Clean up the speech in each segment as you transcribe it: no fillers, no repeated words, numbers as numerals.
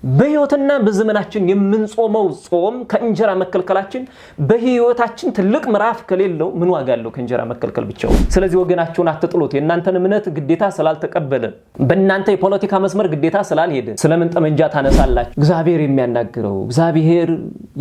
በህይወትና በዘመናችን የምንጾመው ጾም ከእንጀራ መከልከላችን በህይወታችን ትልቅ ምዕራፍ ከሌለው ምን ዋጋ አለው ከእንጀራ መከልከል ብቻው? ስለዚህ ወገናችሁን አትጥሉት። የእናንተን እምነት ግዴታ ስላልተቀበለ በእናንተ የፖለቲካ መስመር ግዴታ ስላልሄደ ስለምን ጠመንጃ ታነሳላችሁ? እግዚአብሔር የሚያናግረው፣ እግዚአብሔር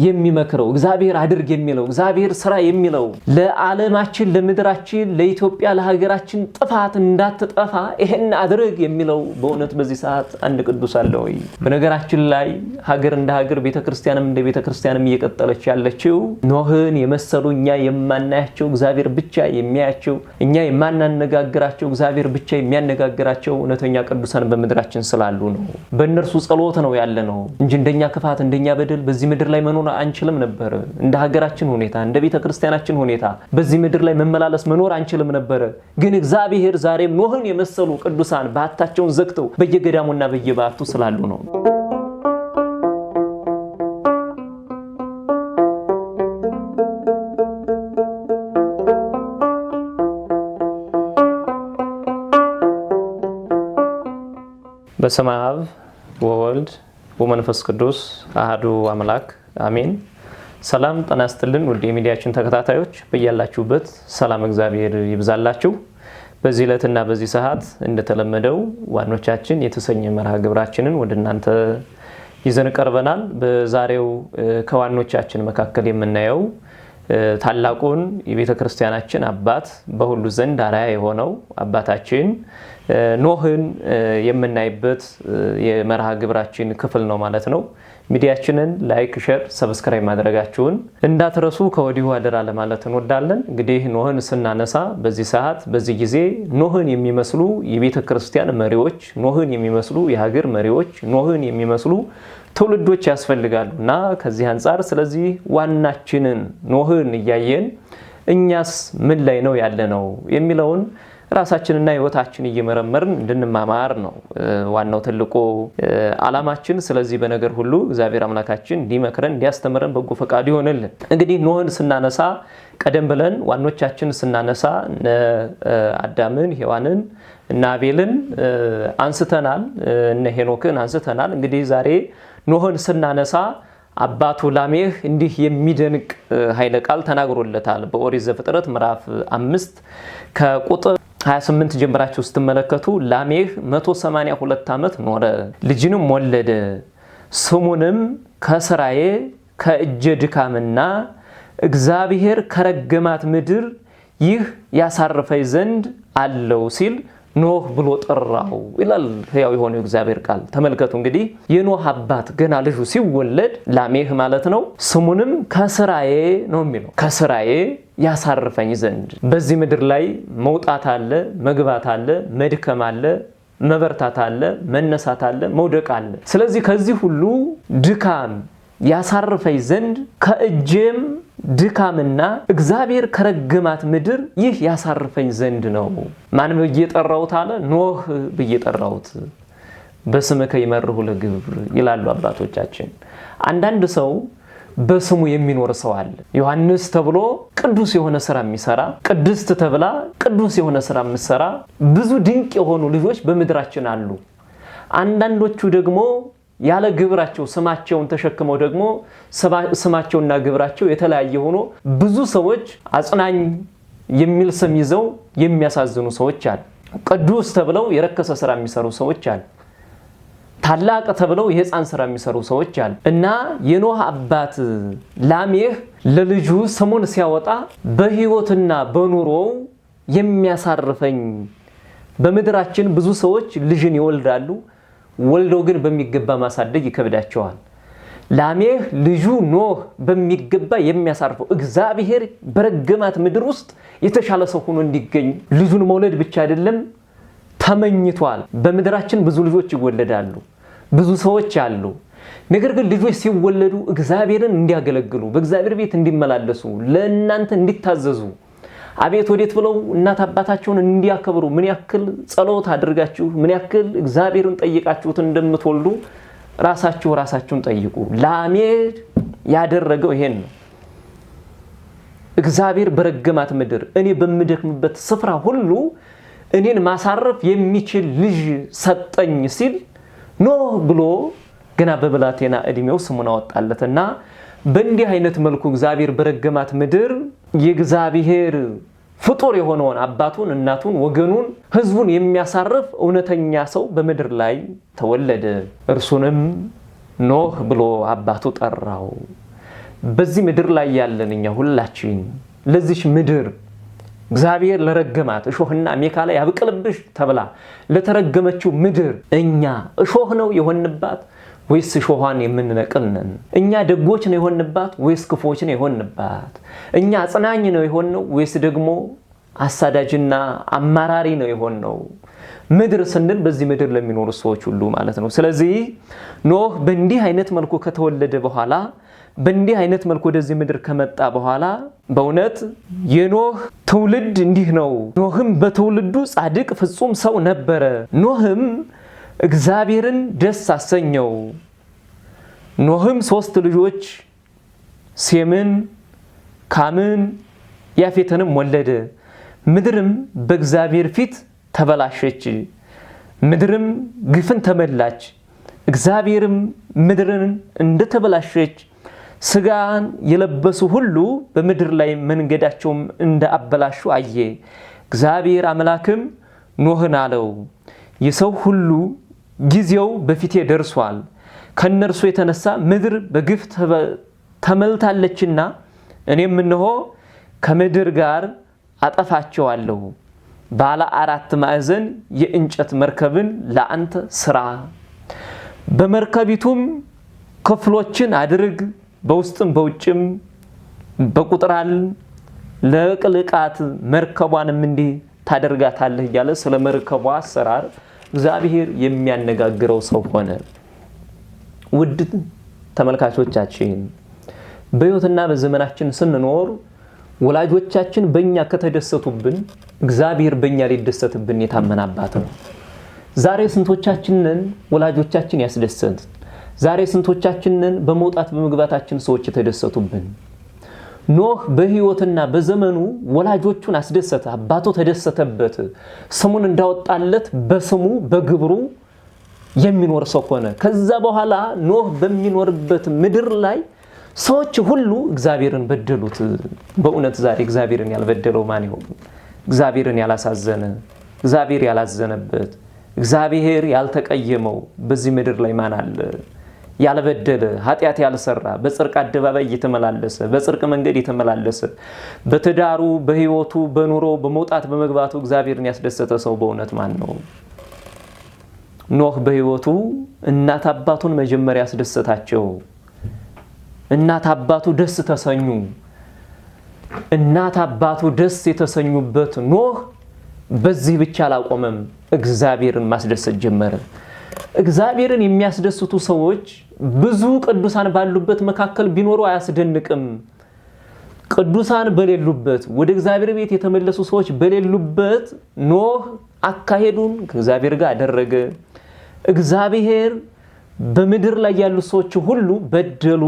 የሚመክረው፣ እግዚአብሔር አድርግ የሚለው፣ እግዚአብሔር ስራ የሚለው ለዓለማችን፣ ለምድራችን፣ ለኢትዮጵያ፣ ለሀገራችን ጥፋት እንዳትጠፋ ይሄን አድርግ የሚለው በእውነት በዚህ ሰዓት አንድ ቅዱስ አለ ወይ? በነገራችን ላይ ሀገር እንደ ሀገር ቤተክርስቲያንም እንደ ቤተክርስቲያንም እየቀጠለች ያለችው ኖህን የመሰሉ እኛ የማናያቸው እግዚአብሔር ብቻ የሚያያቸው እኛ የማናነጋግራቸው እግዚአብሔር ብቻ የሚያነጋግራቸው እውነተኛ ቅዱሳን በምድራችን ስላሉ ነው። በእነርሱ ጸሎት ነው ያለ ነው እንጂ እንደኛ ክፋት እንደኛ በደል በዚህ ምድር ላይ መኖር አንችልም ነበር። እንደ ሀገራችን ሁኔታ እንደ ቤተክርስቲያናችን ሁኔታ በዚህ ምድር ላይ መመላለስ መኖር አንችልም ነበር። ግን እግዚአብሔር ዛሬም ኖህን የመሰሉ ቅዱሳን ባታቸውን ዘግተው በየገዳሙና በየባቱ ስላሉ ነው። በስመ አብ ወወልድ ወመንፈስ ቅዱስ አሐዱ አምላክ አሜን። ሰላም ጤና ይስጥልን ውድ የሚዲያችን ተከታታዮች በእያላችሁበት ሰላም እግዚአብሔር ይብዛላችሁ። በዚህ ዕለትና በዚህ ሰዓት እንደተለመደው ዋኖቻችን የተሰኘ መርሃ ግብራችንን ወደ እናንተ ይዘን ቀርበናል። በዛሬው ከዋኖቻችን መካከል የምናየው ታላቁን የቤተክርስቲያናችን አባት በሁሉ ዘንድ አርአያ የሆነው አባታችን ኖህን የምናይበት የመርሃ ግብራችን ክፍል ነው ማለት ነው። ሚዲያችንን ላይክ፣ ሼር፣ ሰብስክራይብ ማድረጋችሁን እንዳትረሱ ከወዲሁ አደራ ለማለት እንወዳለን። እንግዲህ ኖህን ስናነሳ በዚህ ሰዓት በዚህ ጊዜ ኖህን የሚመስሉ የቤተክርስቲያን መሪዎች፣ ኖህን የሚመስሉ የሀገር መሪዎች፣ ኖህን የሚመስሉ ትውልዶች ያስፈልጋሉና ከዚህ አንፃር ስለዚህ ዋናችንን ኖህን እያየን እኛስ ምን ላይ ነው ያለነው የሚለውን ራሳችንና ህይወታችን እየመረመርን እንድንማማር ነው ዋናው ትልቁ ዓላማችን። ስለዚህ በነገር ሁሉ እግዚአብሔር አምላካችን እንዲመክረን እንዲያስተምረን በጎ ፈቃድ ይሆንልን። እንግዲህ ኖህን ስናነሳ ቀደም ብለን ዋኖቻችን ስናነሳ አዳምን፣ ሔዋንን እና አቤልን አንስተናል፣ እነ ሄኖክን አንስተናል። እንግዲህ ዛሬ ኖህን ስናነሳ አባቱ ላሜህ እንዲህ የሚደንቅ ኃይለ ቃል ተናግሮለታል። በኦሪት ዘፍጥረት ምዕራፍ 5 ከቁጥር 28 ጀምራችሁ ስትመለከቱ ላሜህ 182 ዓመት ኖረ፣ ልጅንም ወለደ። ስሙንም ከስራዬ ከእጄ ድካምና እግዚአብሔር ከረገማት ምድር ይህ ያሳርፈኝ ዘንድ አለው ሲል ኖህ ብሎ ጠራው ይላል ሕያው የሆነው እግዚአብሔር ቃል። ተመልከቱ እንግዲህ የኖህ አባት ገና ልጁ ሲወለድ ላሜህ ማለት ነው። ስሙንም ከስራዬ ነው የሚለው፣ ከስራዬ ያሳርፈኝ ዘንድ። በዚህ ምድር ላይ መውጣት አለ፣ መግባት አለ፣ መድከም አለ፣ መበርታት አለ፣ መነሳት አለ፣ መውደቅ አለ። ስለዚህ ከዚህ ሁሉ ድካም ያሳርፈኝ ዘንድ ከእጄም ድካምና እግዚአብሔር ከረገማት ምድር ይህ ያሳርፈኝ ዘንድ ነው። ማን ብዬ ጠራሁት አለ? ኖህ ብዬ ጠራሁት። በስምከ ይመርሁ ለግብር ይላሉ አባቶቻችን። አንዳንድ ሰው በስሙ የሚኖር ሰው አለ። ዮሐንስ ተብሎ ቅዱስ የሆነ ስራ የሚሰራ፣ ቅድስት ተብላ ቅዱስ የሆነ ስራ የምትሰራ ብዙ ድንቅ የሆኑ ልጆች በምድራችን አሉ። አንዳንዶቹ ደግሞ ያለ ግብራቸው ስማቸውን ተሸክመው ደግሞ ስማቸውና ግብራቸው የተለያየ ሆኖ ብዙ ሰዎች አጽናኝ የሚል ስም ይዘው የሚያሳዝኑ ሰዎች አሉ። ቅዱስ ተብለው የረከሰ ስራ የሚሰሩ ሰዎች አሉ። ታላቅ ተብለው የህፃን ስራ የሚሰሩ ሰዎች አሉ። እና የኖህ አባት ላሜህ ለልጁ ስሙን ሲያወጣ በህይወትና በኑሮው የሚያሳርፈኝ። በምድራችን ብዙ ሰዎች ልጅን ይወልዳሉ፣ ወልደው ግን በሚገባ ማሳደግ ይከብዳቸዋል። ላሜህ ልጁ ኖህ በሚገባ የሚያሳርፈው እግዚአብሔር በረገማት ምድር ውስጥ የተሻለ ሰው ሆኖ እንዲገኝ ልጁን መውለድ ብቻ አይደለም ተመኝቷል። በምድራችን ብዙ ልጆች ይወለዳሉ፣ ብዙ ሰዎች አሉ። ነገር ግን ልጆች ሲወለዱ እግዚአብሔርን እንዲያገለግሉ፣ በእግዚአብሔር ቤት እንዲመላለሱ፣ ለእናንተ እንዲታዘዙ፣ አቤት ወዴት ብለው እናት አባታቸውን እንዲያከብሩ ምን ያክል ጸሎት አድርጋችሁ ምን ያክል እግዚአብሔርን ጠይቃችሁት እንደምትወልዱ ራሳችሁን ጠይቁ። ላሜህ ያደረገው ይሄን ነው። እግዚአብሔር በረገማት ምድር እኔ በምደክምበት ስፍራ ሁሉ እኔን ማሳረፍ የሚችል ልጅ ሰጠኝ ሲል ኖህ ብሎ ገና በብላቴና እድሜው ስሙን አወጣለትና በእንዲህ አይነት መልኩ እግዚአብሔር በረገማት ምድር የእግዚአብሔር ፍጡር የሆነውን አባቱን እናቱን ወገኑን ህዝቡን የሚያሳርፍ እውነተኛ ሰው በምድር ላይ ተወለደ። እርሱንም ኖህ ብሎ አባቱ ጠራው። በዚህ ምድር ላይ ያለን እኛ ሁላችን ለዚህ ምድር እግዚአብሔር ለረገማት እሾህና አሜከላ ያብቅልብሽ ተብላ ለተረገመችው ምድር እኛ እሾህ ነው የሆንባት ወይስ እሾሃን የምንነቅል ነን? እኛ ደጎች ነው የሆንባት ወይስ ክፎች ነው የሆንባት? እኛ አጽናኝ ነው የሆነው ወይስ ደግሞ አሳዳጅና አማራሪ ነው የሆነው? ምድር ስንል በዚህ ምድር ለሚኖሩ ሰዎች ሁሉ ማለት ነው። ስለዚህ ኖህ በእንዲህ አይነት መልኩ ከተወለደ በኋላ በእንዲህ አይነት መልኩ ወደዚህ ምድር ከመጣ በኋላ በእውነት የኖህ ትውልድ እንዲህ ነው። ኖህም በትውልዱ ጻድቅ ፍጹም ሰው ነበረ። ኖህም እግዚአብሔርን ደስ አሰኘው። ኖህም 3 ልጆች ሴምን፣ ካምን፣ ያፌትንም ወለደ። ምድርም በእግዚአብሔር ፊት ተበላሸች፣ ምድርም ግፍን ተመላች። እግዚአብሔርም ምድርን እንደተበላሸች ስጋን የለበሱ ሁሉ በምድር ላይ መንገዳቸውም እንዳበላሹ አየ። እግዚአብሔር አምላክም ኖህን አለው፣ የሰው ሁሉ ጊዜው በፊቴ ደርሷል። ከነርሱ የተነሳ ምድር በግፍ ተመልታለችና እኔም እነሆ ከምድር ጋር አጠፋቸዋለሁ። ባለ 4 ማዕዘን የእንጨት መርከብን ለአንተ ስራ፣ በመርከቢቱም ክፍሎችን አድርግ፣ በውስጥም በውጭም በቁጥራል ለቅልቃት መርከቧንም እንዲህ ታደርጋታለህ እያለ ስለ መርከቧ አሰራር እግዚአብሔር የሚያነጋግረው ሰው ሆነ። ውድ ተመልካቾቻችን በሕይወትና በዘመናችን ስንኖር ወላጆቻችን በእኛ ከተደሰቱብን እግዚአብሔር በእኛ ሊደሰትብን የታመነ አባት ነው። ዛሬ ስንቶቻችንን ወላጆቻችን ያስደሰት? ዛሬ ስንቶቻችንን በመውጣት በመግባታችን ሰዎች የተደሰቱብን? ኖህ በሕይወትና በዘመኑ ወላጆቹን አስደሰተ። አባቱ ተደሰተበት። ስሙን እንዳወጣለት በስሙ በግብሩ የሚኖር ሰው ሆነ። ከዛ በኋላ ኖህ በሚኖርበት ምድር ላይ ሰዎች ሁሉ እግዚአብሔርን በደሉት። በእውነት ዛሬ እግዚአብሔርን ያልበደለው ማን ይሆን? እግዚአብሔርን ያላሳዘነ፣ እግዚአብሔር ያላዘነበት፣ እግዚአብሔር ያልተቀየመው በዚህ ምድር ላይ ማን አለ? ያልበደለ፣ ኃጢአት ያልሰራ፣ በጽድቅ አደባባይ እየተመላለሰ፣ በጽድቅ መንገድ እየተመላለሰ፣ በትዳሩ፣ በሕይወቱ፣ በኑሮ፣ በመውጣት በመግባቱ እግዚአብሔርን ያስደሰተ ሰው በእውነት ማን ነው? ኖህ በሕይወቱ እናት አባቱን መጀመሪያ ያስደሰታቸው። እናት አባቱ ደስ ተሰኙ። እናት አባቱ ደስ የተሰኙበት ኖህ በዚህ ብቻ አላቆመም፣ እግዚአብሔርን ማስደሰት ጀመረ። እግዚአብሔርን የሚያስደስቱ ሰዎች ብዙ ቅዱሳን ባሉበት መካከል ቢኖሩ አያስደንቅም። ቅዱሳን በሌሉበት፣ ወደ እግዚአብሔር ቤት የተመለሱ ሰዎች በሌሉበት ኖህ አካሄዱን ከእግዚአብሔር ጋር አደረገ። እግዚአብሔር በምድር ላይ ያሉ ሰዎች ሁሉ በደሉ፣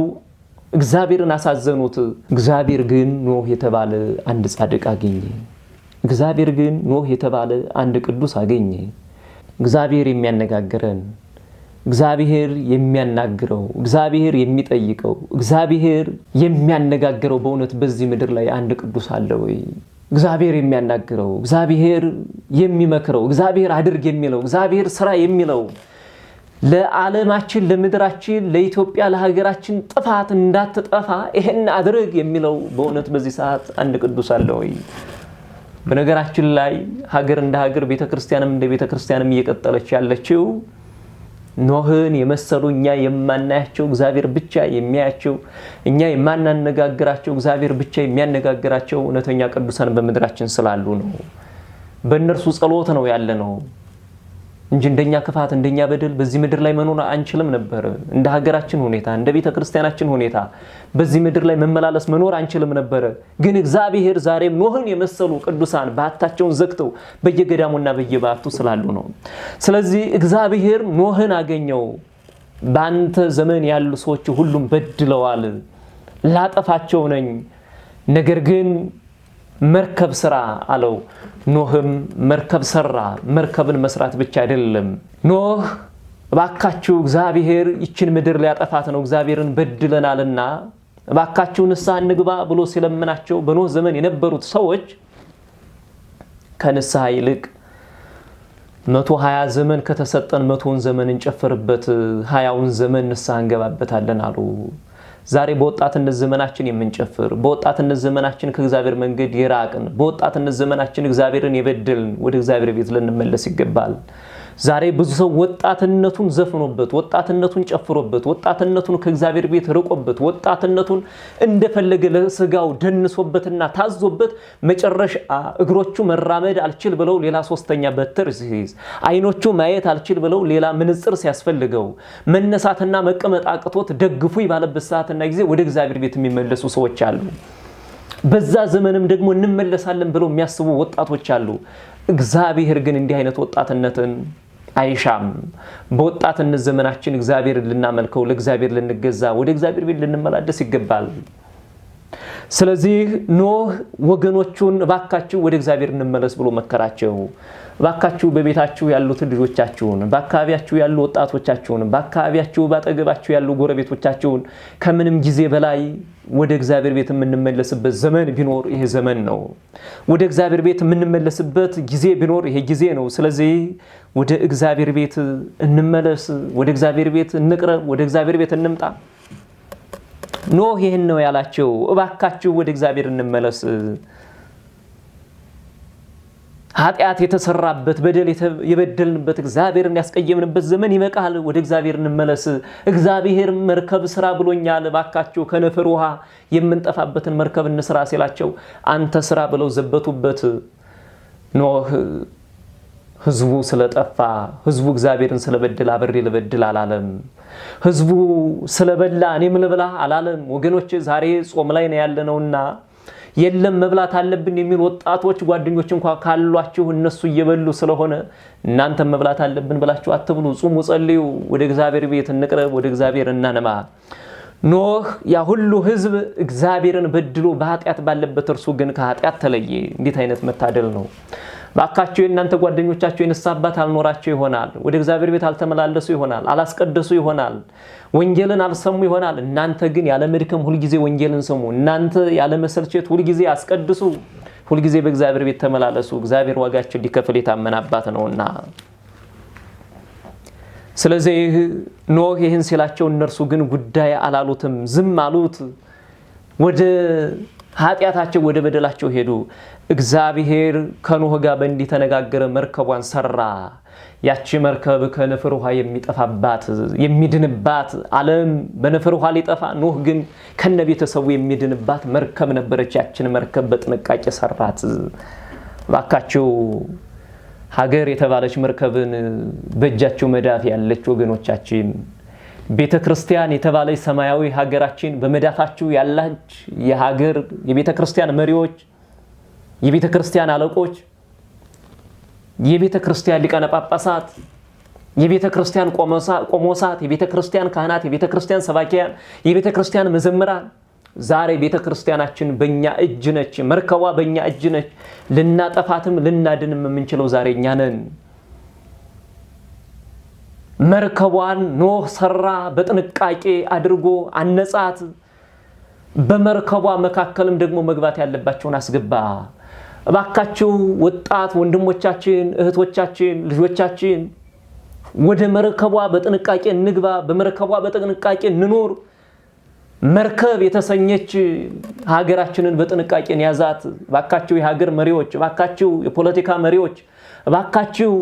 እግዚአብሔርን አሳዘኑት። እግዚአብሔር ግን ኖህ የተባለ አንድ ጻድቅ አገኘ። እግዚአብሔር ግን ኖህ የተባለ አንድ ቅዱስ አገኘ። እግዚአብሔር የሚያነጋግረን፣ እግዚአብሔር የሚያናግረው፣ እግዚአብሔር የሚጠይቀው፣ እግዚአብሔር የሚያነጋግረው በእውነት በዚህ ምድር ላይ አንድ ቅዱስ አለ ወይ? እግዚአብሔር የሚያናግረው፣ እግዚአብሔር የሚመክረው፣ እግዚአብሔር አድርግ የሚለው፣ እግዚአብሔር ስራ የሚለው ለዓለማችን፣ ለምድራችን፣ ለኢትዮጵያ፣ ለሀገራችን ጥፋት እንዳትጠፋ ይሄን አድርግ የሚለው በእውነት በዚህ ሰዓት አንድ ቅዱስ አለ ወይ? በነገራችን ላይ ሀገር እንደ ሀገር፣ ቤተክርስቲያንም እንደ ቤተክርስቲያንም እየቀጠለች ያለችው ኖህን የመሰሉ እኛ የማናያቸው እግዚአብሔር ብቻ የሚያያቸው፣ እኛ የማናነጋግራቸው እግዚአብሔር ብቻ የሚያነጋግራቸው እውነተኛ ቅዱሳን በምድራችን ስላሉ ነው። በእነርሱ ጸሎት ነው ያለ ነው እንጂ እንደኛ ክፋት፣ እንደኛ በደል በዚህ ምድር ላይ መኖር አንችልም ነበር። እንደ ሀገራችን ሁኔታ፣ እንደ ቤተክርስቲያናችን ሁኔታ በዚህ ምድር ላይ መመላለስ መኖር አንችልም ነበር። ግን እግዚአብሔር ዛሬም ኖህን የመሰሉ ቅዱሳን ባታቸውን ዘግተው በየገዳሙና በየባቱ ስላሉ ነው። ስለዚህ እግዚአብሔር ኖህን አገኘው። በአንተ ዘመን ያሉ ሰዎች ሁሉም በድለዋል፣ ላጠፋቸው ነኝ፣ ነገር ግን መርከብ ስራ አለው። ኖህም መርከብ ሰራ። መርከብን መስራት ብቻ አይደለም፣ ኖህ ባካችሁ እግዚአብሔር ይችን ምድር ሊያጠፋት ነው እግዚአብሔርን በድለናልና ባካችሁ ንስሐ እንግባ ብሎ ሲለምናቸው በኖህ ዘመን የነበሩት ሰዎች ከንስሐ ይልቅ 120 ዘመን ከተሰጠን 100ን ዘመን እንጨፍርበት 20ውን ዘመን ንስሐ እንገባበታለን አሉ። ዛሬ በወጣትነት ዘመናችን የምንጨፍር በወጣትነት ዘመናችን ከእግዚአብሔር መንገድ የራቅን በወጣትነት ዘመናችን እግዚአብሔርን የበደልን ወደ እግዚአብሔር ቤት ልንመለስ ይገባል። ዛሬ ብዙ ሰው ወጣትነቱን ዘፍኖበት ወጣትነቱን ጨፍሮበት ወጣትነቱን ከእግዚአብሔር ቤት ርቆበት ወጣትነቱን እንደፈለገ ለስጋው ደንሶበትና ታዞበት መጨረሻ እግሮቹ መራመድ አልችል ብለው ሌላ ሶስተኛ በትር ሲይዝ አይኖቹ ማየት አልችል ብለው ሌላ ምንጽር ሲያስፈልገው መነሳትና መቀመጥ አቅቶት ደግፉኝ ባለበት ሰዓትና ጊዜ ወደ እግዚአብሔር ቤት የሚመለሱ ሰዎች አሉ። በዛ ዘመንም ደግሞ እንመለሳለን ብለው የሚያስቡ ወጣቶች አሉ። እግዚአብሔር ግን እንዲህ አይነት ወጣትነትን አይሻም። በወጣትነት ዘመናችን እግዚአብሔርን ልናመልከው ለእግዚአብሔር ልንገዛ ወደ እግዚአብሔር ቤት ልንመላለስ ይገባል። ስለዚህ ኖህ ወገኖቹን ባካችሁ ወደ እግዚአብሔር እንመለስ ብሎ መከራቸው። ባካችሁ በቤታችሁ ያሉትን ልጆቻችሁን በአካባቢያችሁ ያሉ ወጣቶቻችሁን በአካባቢያችሁ ባጠገባችሁ ያሉ ጎረቤቶቻችሁን ከምንም ጊዜ በላይ ወደ እግዚአብሔር ቤት የምንመለስበት ዘመን ቢኖር ይሄ ዘመን ነው። ወደ እግዚአብሔር ቤት የምንመለስበት ጊዜ ቢኖር ይሄ ጊዜ ነው። ስለዚህ ወደ እግዚአብሔር ቤት እንመለስ፣ ወደ እግዚአብሔር ቤት እንቅረብ፣ ወደ እግዚአብሔር ቤት እንምጣ። ኖህ ይሄን ነው ያላቸው። እባካችሁ ወደ እግዚአብሔር እንመለስ። ኃጢአት የተሰራበት በደል የበደልንበት እግዚአብሔርን ያስቀየምንበት ዘመን ይመቃል። ወደ እግዚአብሔር እንመለስ። እግዚአብሔር መርከብ ስራ ብሎኛል። ባካችሁ ከነፈር ውሃ የምንጠፋበትን መርከብ እንስራ ሲላቸው አንተ ስራ ብለው ዘበቱበት። ኖህ ህዝቡ ስለጠፋ ህዝቡ እግዚአብሔርን ስለበደለ አብሬ ልበድል አላለም። ህዝቡ ስለበላ እኔም ልብላ አላለም። ወገኖች ዛሬ ጾም ላይ ነው ያለነውና የለም መብላት አለብን የሚል ወጣቶች ጓደኞች እንኳን ካሏችሁ እነሱ እየበሉ ስለሆነ እናንተ መብላት አለብን ብላችሁ አትብሉ። ጾሙ፣ ጸልዩ፣ ወደ እግዚአብሔር ቤት እንቅረብ፣ ወደ እግዚአብሔር እናነማ። ኖህ ያ ሁሉ ህዝብ እግዚአብሔርን በድሎ በኃጢአት ባለበት እርሱ ግን ከኃጢአት ተለየ። እንዴት አይነት መታደል ነው! ባካችሁ እናንተ ጓደኞቻችሁ የንስሐ አባት አልኖራቸው ይሆናል። ወደ እግዚአብሔር ቤት አልተመላለሱ ይሆናል። አላስቀደሱ ይሆናል። ወንጌልን አልሰሙ ይሆናል። እናንተ ግን ያለ መድከም ሁሉ ጊዜ ወንጌልን ስሙ። እናንተ ያለ መሰልቸት ሁሉ ጊዜ አስቀድሱ። ሁሉ ጊዜ በእግዚአብሔር ቤት ተመላለሱ። እግዚአብሔር ዋጋችን ሊከፍል የታመነ አባት ነውና። ስለዚህ ኖህ ይህን ሲላቸው እነርሱ ግን ጉዳይ አላሉትም፣ ዝም አሉት። ወደ ኃጢአታቸው ወደ በደላቸው ሄዱ። እግዚአብሔር ከኖህ ጋር በእንዲህ ተነጋገረ፣ መርከቧን ሰራ። ያቺ መርከብ ከነፈር ውሃ የሚጠፋባት የሚድንባት ዓለም በነፈር ውሃ ሊጠፋ ኖህ ግን ከነቤተሰቡ የሚድንባት መርከብ ነበረች። ያችን መርከብ በጥንቃቄ ሰራት። ባካችሁ ሀገር የተባለች መርከብን በእጃቸው መዳፍ ያለች ወገኖቻችን ቤተክርስቲያን የተባለች ሰማያዊ ሀገራችን በመዳፋችሁ ያላች የሀገር የቤተክርስቲያን መሪዎች የቤተክርስቲያን አለቆች የቤተክርስቲያን ሊቃነ ጳጳሳት የቤተክርስቲያን ቆሞሳት የቤተክርስቲያን ካህናት የቤተክርስቲያን ሰባኪያን የቤተክርስቲያን መዘምራን ዛሬ ቤተክርስቲያናችን በእኛ እጅ ነች። መርከቧ በእኛ እጅ ነች። ልናጠፋትም ልናድንም የምንችለው ዛሬ እኛ ነን። መርከቧን ኖህ ሰራ፣ በጥንቃቄ አድርጎ አነጻት። በመርከቧ መካከልም ደግሞ መግባት ያለባቸውን አስገባ። እባካችሁ ወጣት ወንድሞቻችን፣ እህቶቻችን፣ ልጆቻችን ወደ መርከቧ በጥንቃቄ እንግባ። በመርከቧ በጥንቃቄ እንኖር። መርከብ የተሰኘች ሀገራችንን በጥንቃቄ ያዛት። እባካችሁ የሀገር መሪዎች፣ እባካችሁ የፖለቲካ መሪዎች፣ እባካችሁ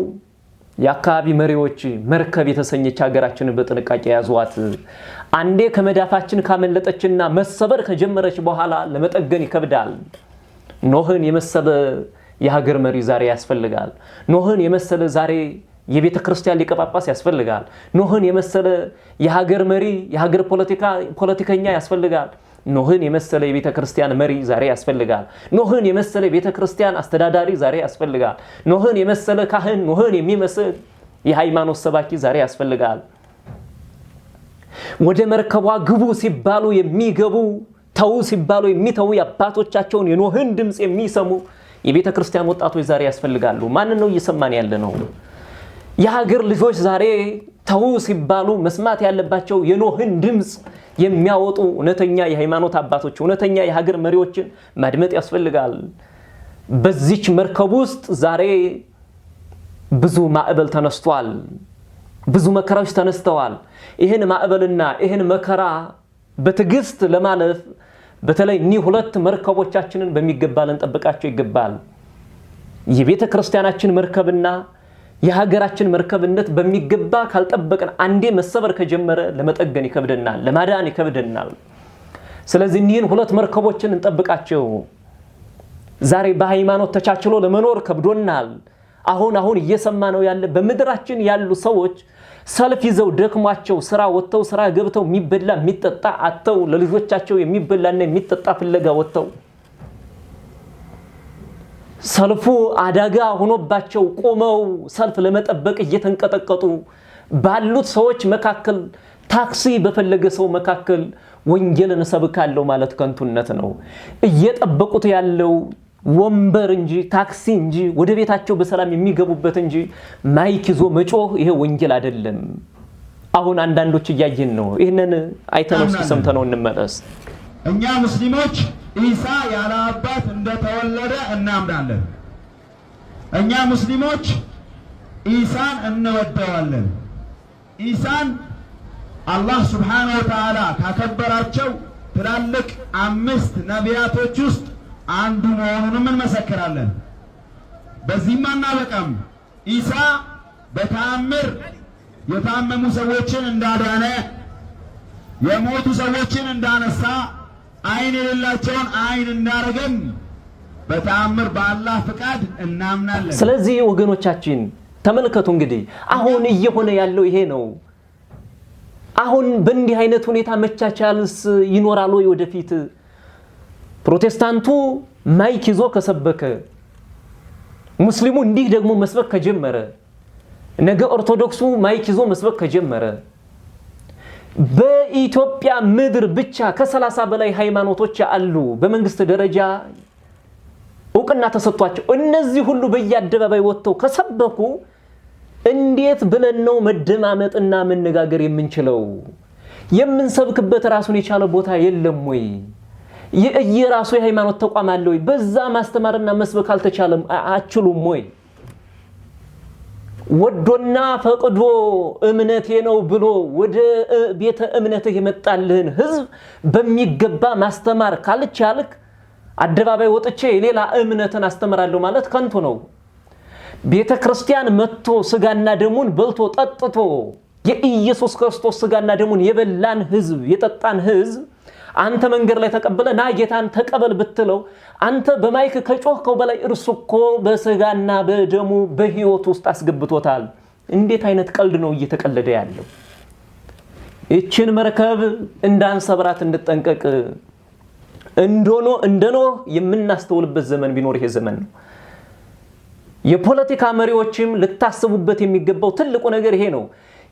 የአካባቢ መሪዎች መርከብ የተሰኘች ሀገራችንን በጥንቃቄ ያዟት። አንዴ ከመዳፋችን ካመለጠችና መሰበር ከጀመረች በኋላ ለመጠገን ይከብዳል። ኖህን የመሰለ የሀገር መሪ ዛሬ ያስፈልጋል። ኖህን የመሰለ ዛሬ የቤተ ክርስቲያን ሊቀ ጳጳስ ያስፈልጋል። ኖህን የመሰለ የሀገር መሪ የሀገር ፖለቲከኛ ያስፈልጋል። ኖህን የመሰለ የቤተ ክርስቲያን መሪ ዛሬ ያስፈልጋል። ኖህን የመሰለ የቤተ ክርስቲያን አስተዳዳሪ ዛሬ ያስፈልጋል። ኖህን የመሰለ ካህን፣ ኖህን የሚመስል የሃይማኖት ሰባኪ ዛሬ ያስፈልጋል። ወደ መርከቧ ግቡ ሲባሉ የሚገቡ ተው ሲባሉ የሚተው የአባቶቻቸውን የኖህን ድምጽ የሚሰሙ የቤተ ክርስቲያን ወጣቶች ዛሬ ያስፈልጋሉ። ማንን ነው እየሰማን ያለ ነው? የሀገር ልጆች ዛሬ ተው ሲባሉ መስማት ያለባቸው የኖህን ድምጽ የሚያወጡ እውነተኛ የሃይማኖት አባቶች እውነተኛ የሀገር መሪዎችን ማድመጥ ያስፈልጋል። በዚች መርከብ ውስጥ ዛሬ ብዙ ማዕበል ተነስቷል። ብዙ መከራዎች ተነስተዋል። ይሄን ማዕበልና ይሄን መከራ በትዕግስት ለማለፍ በተለይ እኒ ሁለት መርከቦቻችንን በሚገባ ልንጠብቃቸው ይገባል። የቤተ ክርስቲያናችን መርከብና የሀገራችን መርከብነት በሚገባ ካልጠበቅን አንዴ መሰበር ከጀመረ ለመጠገን ይከብደናል፣ ለማዳን ይከብደናል። ስለዚህ እኒህን ሁለት መርከቦችን እንጠብቃቸው። ዛሬ በሃይማኖት ተቻችሎ ለመኖር ከብዶናል። አሁን እየሰማ ነው ያለ በመድራችን ያሉ ሰዎች ሰልፍ ይዘው ደክሟቸው ስራ ወጥተው ስራ ገብተው የሚበላ የሚጠጣ አጥተው ለልጆቻቸው የሚበላና የሚጠጣ ፍለጋ ወጥተው ሰልፉ አዳጋ ሆኖባቸው ቆመው ሰልፍ ለመጠበቅ እየተንቀጠቀጡ ባሉት ሰዎች መካከል ታክሲ በፈለገ ሰው መካከል ወንጌልን ሰብካለሁ ማለት ከንቱነት ነው። እየጠበቁት ያለው ወንበር እንጂ ታክሲ እንጂ ወደ ቤታቸው በሰላም የሚገቡበት እንጂ ማይክ ይዞ መጮህ ይሄ ወንጌል አይደለም። አሁን አንዳንዶች እያየን ነው። ይሄንን አይተነው ሰምተነው እንመለስ። እኛ ሙስሊሞች ኢሳ ያለ አባት እንደተወለደ እናምናለን። እኛ ሙስሊሞች ኢሳን እንወደዋለን። ኢሳን አላህ ሱብሓነሁ ወተዓላ ካከበራቸው ትላልቅ 5 ነቢያቶች ውስጥ አንዱ መሆኑንም እንመሰክራለን። በዚህም አናበቃም። ኢሳ በተአምር የታመሙ ሰዎችን እንዳዳነ፣ የሞቱ ሰዎችን እንዳነሳ፣ አይን የሌላቸውን አይን እንዳረገም በተአምር በአላህ ፍቃድ እናምናለን። ስለዚህ ወገኖቻችን ተመልከቱ፣ እንግዲህ አሁን እየሆነ ያለው ይሄ ነው። አሁን በእንዲህ አይነት ሁኔታ መቻቻልስ ይኖራል ወይ ወደፊት? ፕሮቴስታንቱ ማይክ ይዞ ከሰበከ፣ ሙስሊሙ እንዲህ ደግሞ መስበክ ከጀመረ፣ ነገ ኦርቶዶክሱ ማይክ ይዞ መስበክ ከጀመረ፣ በኢትዮጵያ ምድር ብቻ ከ30 በላይ ሃይማኖቶች አሉ በመንግስት ደረጃ እውቅና ተሰጥቷቸው። እነዚህ ሁሉ በየአደባባይ ወጥተው ከሰበኩ እንዴት ብለን ነው መደማመጥና መነጋገር የምንችለው? የምንሰብክበት ራሱን የቻለ ቦታ የለም ወይ? የራሱ የሃይማኖት ተቋም አለ ወይ? በዛ ማስተማርና መስበክ አልተቻለም አችሉም ወይ? ወዶና ፈቅዶ እምነቴ ነው ብሎ ወደ ቤተ እምነትህ የመጣልህን ህዝብ በሚገባ ማስተማር ካልቻልክ አደባባይ ወጥቼ የሌላ እምነትን አስተምራለሁ ማለት ከንቱ ነው። ቤተ ክርስቲያን መጥቶ ስጋና ደሙን በልቶ ጠጥቶ የኢየሱስ ክርስቶስ ስጋና ደሙን የበላን ህዝብ የጠጣን ህዝብ አንተ መንገድ ላይ ተቀበለ ና ጌታን ተቀበል ብትለው አንተ በማይክ ከጮህከው በላይ እርሱ እኮ በስጋና በደሙ በህይወት ውስጥ አስገብቶታል። እንዴት አይነት ቀልድ ነው እየተቀለደ ያለው? እቺን መርከብ እንዳንሰብራት እንድጠንቀቅ እንደኖ የምናስተውልበት ዘመን ቢኖር ይሄ ዘመን ነው። የፖለቲካ መሪዎችም ልታስቡበት የሚገባው ትልቁ ነገር ይሄ ነው።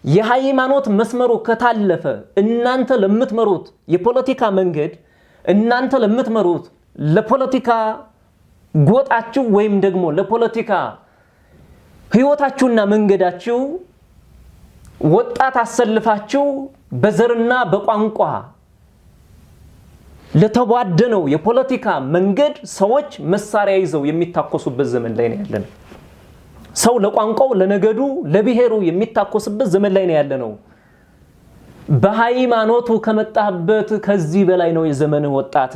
የሃይማኖት መስመሩ ከታለፈ እናንተ ለምትመሩት የፖለቲካ መንገድ እናንተ ለምትመሩት ለፖለቲካ ጎጣችሁ ወይም ደግሞ ለፖለቲካ ህይወታችሁና መንገዳችሁ ወጣት አሰልፋችሁ በዘርና በቋንቋ ለተቧደነው የፖለቲካ መንገድ ሰዎች መሳሪያ ይዘው የሚታኮሱበት ዘመን ላይ ነው ያለነው። ሰው ለቋንቋው ለነገዱ ለብሔሩ የሚታኮስበት ዘመን ላይ ነው ያለነው። በሃይማኖቱ ከመጣበት ከዚህ በላይ ነው የዘመን ወጣት።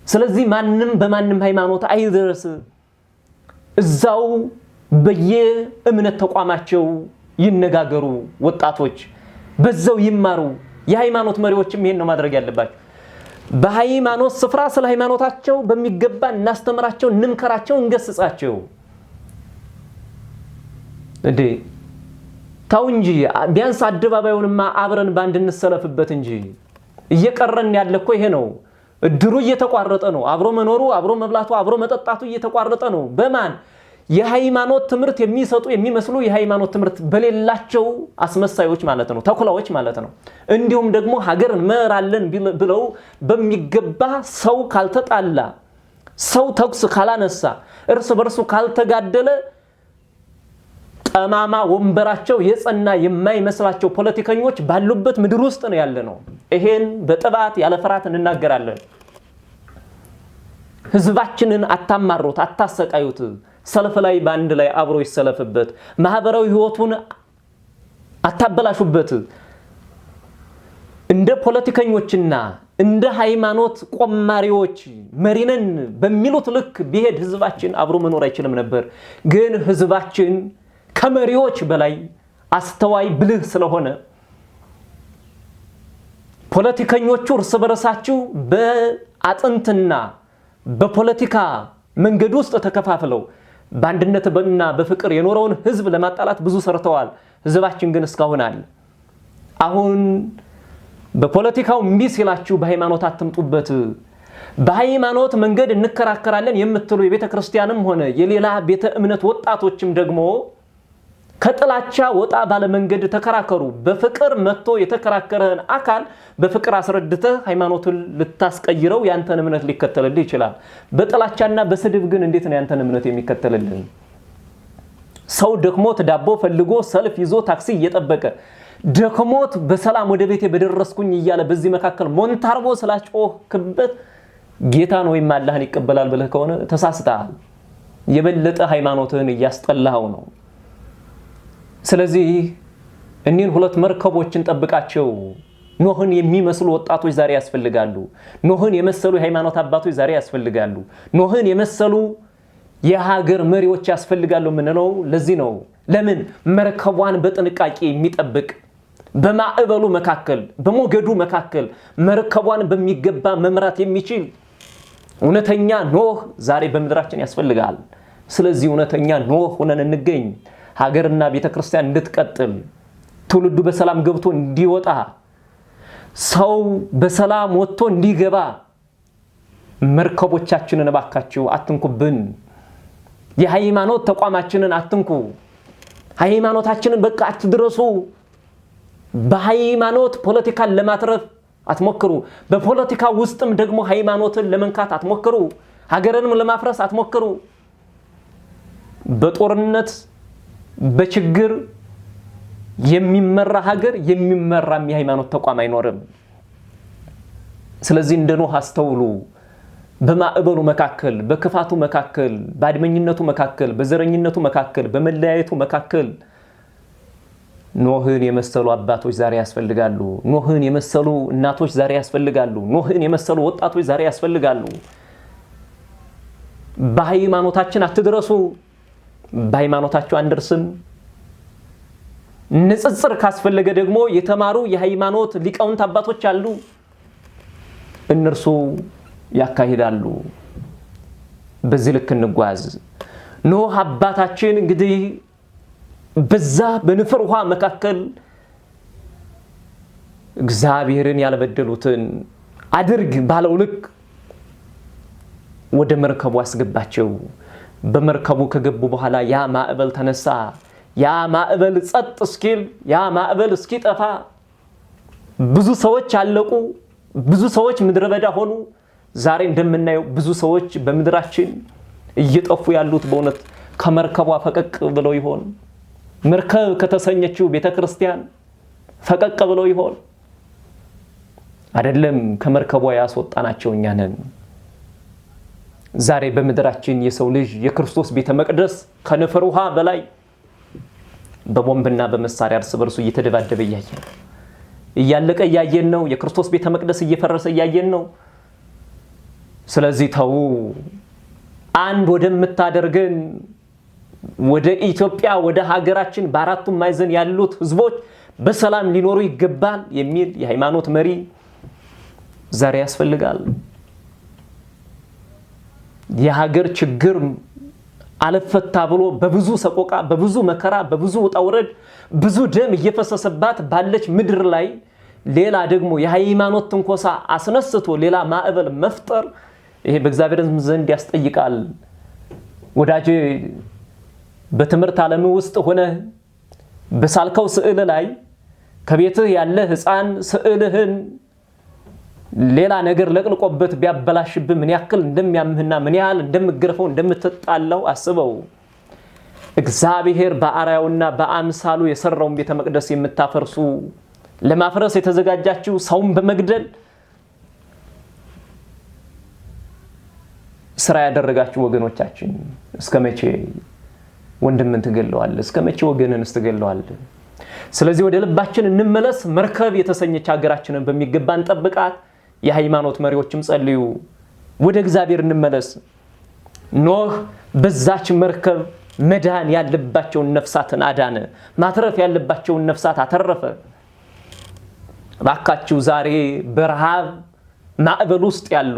ስለዚህ ማንም በማንም ሃይማኖት አይደረስ። እዛው በየእምነት ተቋማቸው ይነጋገሩ ወጣቶች፣ በዛው ይማሩ። የሃይማኖት መሪዎችም ይሄን ነው ማድረግ ያለባቸው። በሃይማኖት ስፍራ ስለ ሃይማኖታቸው በሚገባ እናስተምራቸው፣ እንምከራቸው፣ እንገስጻቸው። እንዴ ታው እንጂ ቢያንስ አደባባዩንማ አብረን ባንድ እንሰለፍበት እንጂ እየቀረን ያለኮ ይሄ ነው። እድሩ እየተቋረጠ ነው። አብሮ መኖሩ፣ አብሮ መብላቱ፣ አብሮ መጠጣቱ እየተቋረጠ ነው። በማን የሃይማኖት ትምህርት የሚሰጡ የሚመስሉ የሃይማኖት ትምህርት በሌላቸው አስመሳዮች ማለት ነው፣ ተኩላዎች ማለት ነው። እንዲሁም ደግሞ ሀገር መራለን ብለው በሚገባ ሰው ካልተጣላ፣ ሰው ተኩስ ካላነሳ፣ እርስ በርሱ ካልተጋደለ ጠማማ ወንበራቸው የጸና የማይመስላቸው ፖለቲከኞች ባሉበት ምድር ውስጥ ነው ያለነው። ይሄን በጥባት ያለ ፍርሃት እንናገራለን። ህዝባችንን አታማሩት፣ አታሰቃዩት። ሰልፍ ላይ ባንድ ላይ አብሮ ይሰለፍበት። ማህበራዊ ህይወቱን አታበላሹበት። እንደ ፖለቲከኞችና እንደ ሃይማኖት ቆማሪዎች መሪነን በሚሉት ልክ ቢሄድ ህዝባችን አብሮ መኖር አይችልም ነበር። ግን ህዝባችን ከመሪዎች በላይ አስተዋይ ብልህ ስለሆነ ፖለቲከኞቹ እርስ በርሳቸው በአጥንትና በፖለቲካ መንገድ ውስጥ ተከፋፍለው በአንድነትና በፍቅር የኖረውን ህዝብ ለማጣላት ብዙ ሰርተዋል። ህዝባችን ግን እስካሁን አለ። አሁን በፖለቲካው እምቢ ሲላችሁ በሃይማኖት አትምጡበት። በሃይማኖት መንገድ እንከራከራለን የምትሉ የቤተ ክርስቲያንም ሆነ የሌላ ቤተ እምነት ወጣቶችም ደግሞ ከጥላቻ ወጣ ባለ መንገድ ተከራከሩ። በፍቅር መጥቶ የተከራከረን አካል በፍቅር አስረድተህ ሃይማኖቱን ልታስቀይረው ያንተን እምነት ሊከተልልህ ይችላል። በጥላቻና በስድብ ግን እንዴት ነው ያንተን እምነት የሚከተልልህ? ሰው ደክሞት ዳቦ ፈልጎ ሰልፍ ይዞ ታክሲ እየጠበቀ ደክሞት በሰላም ወደ ቤቴ በደረስኩኝ እያለ በዚህ መካከል ሞንታርቦ ስላጮህክበት ጌታን ወይም አላህን ይቀበላል ብለህ ከሆነ ተሳስተሃል። የበለጠ ሃይማኖትህን እያስጠላኸው ነው። ስለዚህ እኒህን ሁለት መርከቦችን ጠብቃቸው። ኖህን የሚመስሉ ወጣቶች ዛሬ ያስፈልጋሉ። ኖህን የመሰሉ የሃይማኖት አባቶች ዛሬ ያስፈልጋሉ። ኖህን የመሰሉ የሀገር መሪዎች ያስፈልጋሉ የምንለው ለዚህ ነው። ለምን? መርከቧን በጥንቃቄ የሚጠብቅ በማዕበሉ መካከል በሞገዱ መካከል መርከቧን በሚገባ መምራት የሚችል እውነተኛ ኖህ ዛሬ በምድራችን ያስፈልጋል። ስለዚህ እውነተኛ ኖህ ሆነን እንገኝ። ሀገርና ቤተክርስቲያን እንድትቀጥል፣ ትውልዱ በሰላም ገብቶ እንዲወጣ፣ ሰው በሰላም ወጥቶ እንዲገባ መርከቦቻችንን እባካችሁ አትንኩብን። የሃይማኖት ተቋማችንን አትንኩ። ሃይማኖታችንን በቃ አትድረሱ። በሃይማኖት ፖለቲካን ለማትረፍ አትሞክሩ። በፖለቲካ ውስጥም ደግሞ ሃይማኖትን ለመንካት አትሞክሩ። ሀገርንም ለማፍረስ አትሞክሩ። በጦርነት በችግር የሚመራ ሀገር የሚመራም የሃይማኖት ተቋም አይኖርም። ስለዚህ እንደ ኖህ አስተውሉ። በማዕበሉ መካከል፣ በክፋቱ መካከል፣ በአድመኝነቱ መካከል፣ በዘረኝነቱ መካከል፣ በመለያየቱ መካከል ኖህን የመሰሉ አባቶች ዛሬ ያስፈልጋሉ። ኖህን የመሰሉ እናቶች ዛሬ ያስፈልጋሉ። ኖህን የመሰሉ ወጣቶች ዛሬ ያስፈልጋሉ። በሃይማኖታችን አትድረሱ። በሃይማኖታቸው አንደርስም። ንጽጽር ካስፈለገ ደግሞ የተማሩ የሃይማኖት ሊቃውንት አባቶች አሉ። እነርሱ ያካሂዳሉ። በዚህ ልክ እንጓዝ። ኖህ አባታችን እንግዲህ በዛ በንፍር ውሃ መካከል እግዚአብሔርን ያልበደሉትን አድርግ ባለው ልክ ወደ መርከቡ አስገባቸው። በመርከቡ ከገቡ በኋላ ያ ማዕበል ተነሳ። ያ ማዕበል ጸጥ እስኪል፣ ያ ማዕበል እስኪጠፋ ብዙ ሰዎች አለቁ። ብዙ ሰዎች ምድረ በዳ ሆኑ። ዛሬ እንደምናየው ብዙ ሰዎች በምድራችን እየጠፉ ያሉት በእውነት ከመርከቧ ፈቀቅ ብለው ይሆን? መርከብ ከተሰኘችው ቤተክርስቲያን ፈቀቅ ብለው ይሆን? አይደለም። ከመርከቧ ያስወጣናቸው እኛ ነን። ዛሬ በምድራችን የሰው ልጅ የክርስቶስ ቤተ መቅደስ ከንፍር ውሃ በላይ በቦምብና በመሳሪያ እርስ በርሱ እየተደባደበ እያየን ነው። እያለቀ እያየን ነው። የክርስቶስ ቤተ መቅደስ እየፈረሰ እያየን ነው። ስለዚህ ተው፣ አንድ ወደምታደርገን ወደ ኢትዮጵያ ወደ ሀገራችን በአራቱም ማዕዘን ያሉት ህዝቦች በሰላም ሊኖሩ ይገባል የሚል የሃይማኖት መሪ ዛሬ ያስፈልጋል። የሀገር ችግር አለፈታ ብሎ በብዙ ሰቆቃ፣ በብዙ መከራ፣ በብዙ ውጣ ውረድ፣ ብዙ ደም እየፈሰሰባት ባለች ምድር ላይ ሌላ ደግሞ የሃይማኖት ትንኮሳ አስነስቶ ሌላ ማዕበል መፍጠር ይሄ በእግዚአብሔር ዘንድ ያስጠይቃል። ወዳጄ በትምህርት ዓለም ውስጥ ሆነ በሳልከው ስዕል ላይ ከቤትህ ያለ ህፃን ስዕልህን ሌላ ነገር ለቅልቆበት ቢያበላሽብህ ምን ያክል እንደሚያምህና ምን ያህል እንደምትገርፈው እንደምትጣላው አስበው። እግዚአብሔር በአርአያውና በአምሳሉ የሰራውን ቤተ መቅደስ የምታፈርሱ ለማፍረስ የተዘጋጃችሁ ሰውን በመግደል ስራ ያደረጋችሁ ወገኖቻችን እስከመቼ ወንድምን ትገለዋለህ? እስከመቼ ወገንን ትገለዋለህ? ስለዚህ ወደ ልባችን እንመለስ። መርከብ የተሰኘች ሀገራችንን በሚገባ እንጠብቃት። የሃይማኖት መሪዎችም ጸልዩ፣ ወደ እግዚአብሔር እንመለስ። ኖህ በዛች መርከብ መዳን ያለባቸውን ነፍሳትን አዳነ፣ ማትረፍ ያለባቸውን ነፍሳት አተረፈ። ባካችሁ ዛሬ በረሃብ ማዕበል ውስጥ ያሉ፣